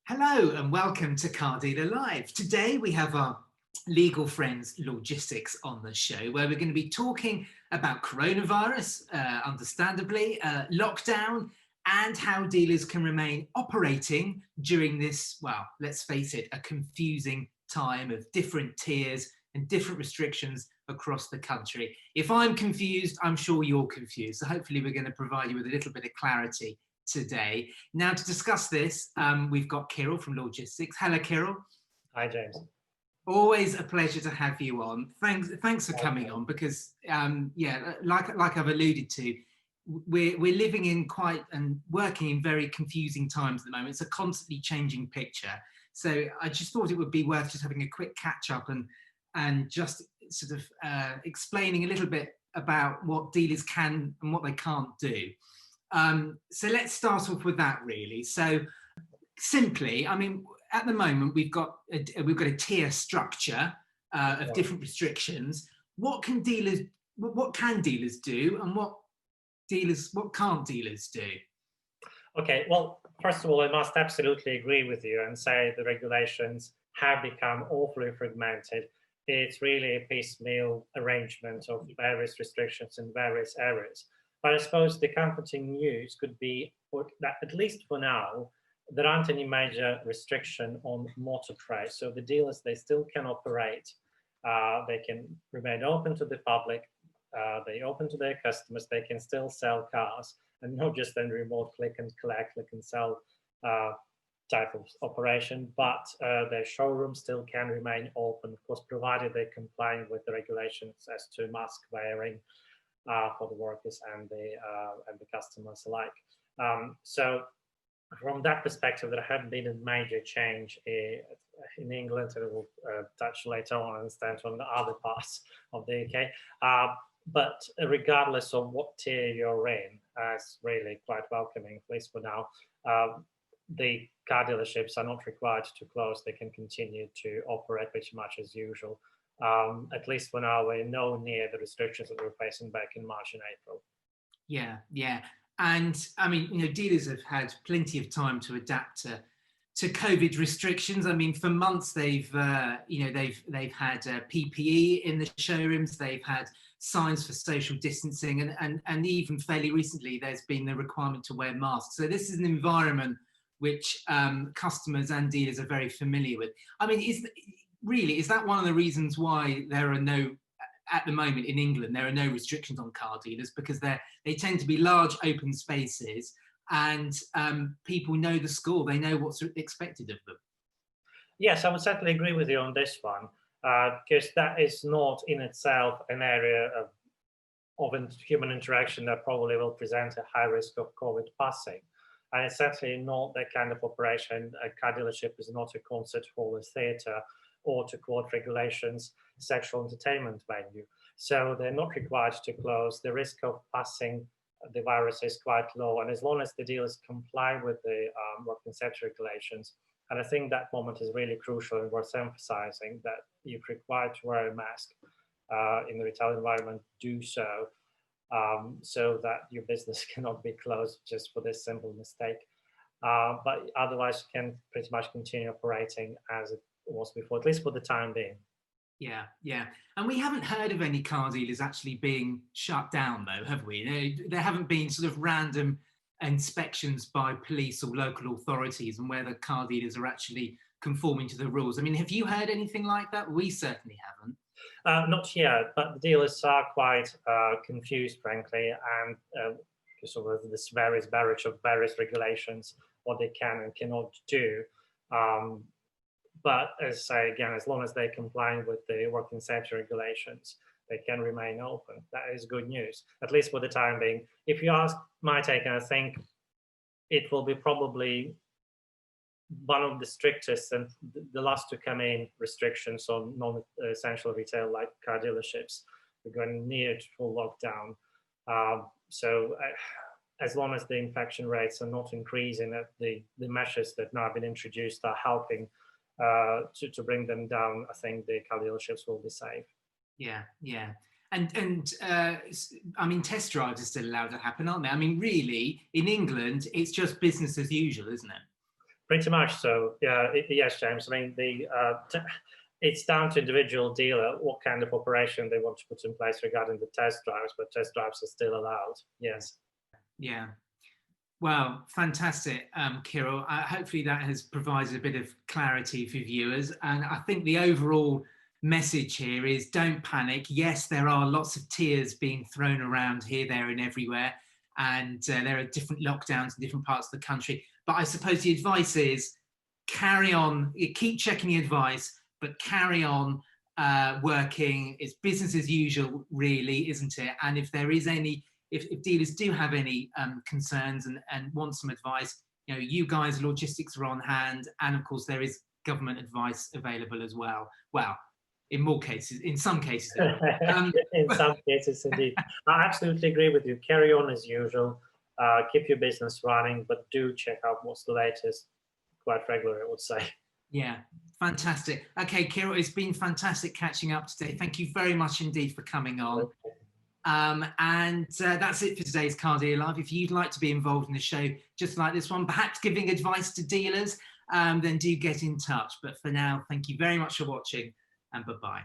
Hello and welcome to Car Dealer Live. Today we have our legal friends Lawgistics on the show, where we're going to be talking about coronavirus, understandably, lockdown, and how dealers can remain operating during this, well, let's face it, a confusing time of different tiers and different restrictions across the country. If I'm confused, I'm sure you're confused. So hopefully we're going to provide you with a little bit of clarity today. Now, to discuss this, we've got Kirill from Lawgistics. Hello, Kirill. Hi, James. Always a pleasure to have you on. Thanks for coming on, because like I've alluded to, we're living in quite and working in very confusing times at the moment. It's a constantly changing picture. So I just thought it would be worth just having a quick catch up and just sort of explaining a little bit about what dealers can and what they can't do. So let's start off with that, really. So simply, I mean, at the moment we've got a tier structure of different restrictions. What can dealers do, and what can't dealers do? Okay, well, first of all, I must absolutely agree with you and say the regulations have become awfully fragmented. It's really a piecemeal arrangement of various restrictions in various areas. But I suppose the comforting news could be that, at least for now, there aren't any major restriction on motor trade. So the dealers, they still can operate. They can remain open to the public. They open to their customers. They can still sell cars, and not just in remote click and collect, click and sell type of operation, but their showrooms still can remain open, of course, provided they're complying with the regulations as to mask wearing for the workers and the customers alike. So from that perspective, there hadn't been a major change in England, and we'll touch later on, I understand, on the other parts of the UK. But regardless of what tier you're in, it's really quite welcoming, at least for now. The car dealerships are not required to close. They can continue to operate pretty much as usual. At least for now, we're nowhere near the restrictions that we were facing back in March and April. Yeah. And I mean, dealers have had plenty of time to adapt to COVID restrictions. I mean, for months they've had PPE in the showrooms. They've had signs for social distancing, and even fairly recently, there's been the requirement to wear masks. So this is an environment which customers and dealers are very familiar with. I mean, is that one of the reasons why there are at the moment in England, there are no restrictions on car dealers? Because they tend to be large open spaces, and people know the score. They know what's expected of them. Yes, I would certainly agree with you on this one, because that is not in itself an area of human interaction that probably will present a high risk of COVID passing. And it's certainly not that kind of operation. A car dealership is not a concert hall, a theatre, or, to quote regulations, sexual entertainment venue. So they're not required to close. The risk of passing the virus is quite low. And as long as the dealers comply with the working sector regulations, and I think that moment is really crucial and worth emphasizing, that you're required to wear a mask in the retail environment, do so, so that your business cannot be closed just for this simple mistake. But otherwise, you can pretty much continue operating as it was before, at least for the time being. Yeah. And we haven't heard of any car dealers actually being shut down, though, have we? There haven't been sort of random inspections by police or local authorities and where the car dealers are actually conforming to the rules. I mean, have you heard anything like that? We certainly haven't. Not yet, but the dealers are quite confused, frankly, and sort of this various barrage of various regulations, what they can and cannot do. But as I say again, as long as they comply with the working sector regulations, they can remain open. That is good news, at least for the time being. If you ask my take, and I think it will be probably one of the strictest and the last to come in restrictions on non-essential retail like car dealerships. We're going near to full lockdown. So as long as the infection rates are not increasing, the measures that now have been introduced are helping to bring them down, I think the car dealerships will be safe. Yeah. And I mean, test drives are still allowed to happen, aren't they? I mean, really, in England, it's just business as usual, isn't it? Pretty much so. Yeah. Yes, James. I mean, it's down to individual dealer what kind of operation they want to put in place regarding the test drives, but test drives are still allowed. Yes. Yeah. Well, fantastic, Kirill. Hopefully that has provided a bit of clarity for viewers. And I think the overall message here is don't panic. Yes, there are lots of tears being thrown around here, there and everywhere. And there are different lockdowns in different parts of the country. But I suppose the advice is carry on, keep checking the advice, but carry on working. It's business as usual, really, isn't it? And if there is any, if dealers do have any concerns and want some advice, you know, you guys, Lawgistics, are on hand, and of course there is government advice available as well. Well, in more cases, in some cases. In some cases, indeed. I absolutely agree with you. Carry on as usual. Keep your business running, but do check out what's the latest quite regularly, I would say. Yeah, fantastic. Okay, Kirill, it's been fantastic catching up today. Thank you very much indeed for coming on. Okay. And that's it for today's Car Dealer Live. If you'd like to be involved in a show just like this one, perhaps giving advice to dealers, then do get in touch. But for now, thank you very much for watching, and bye-bye.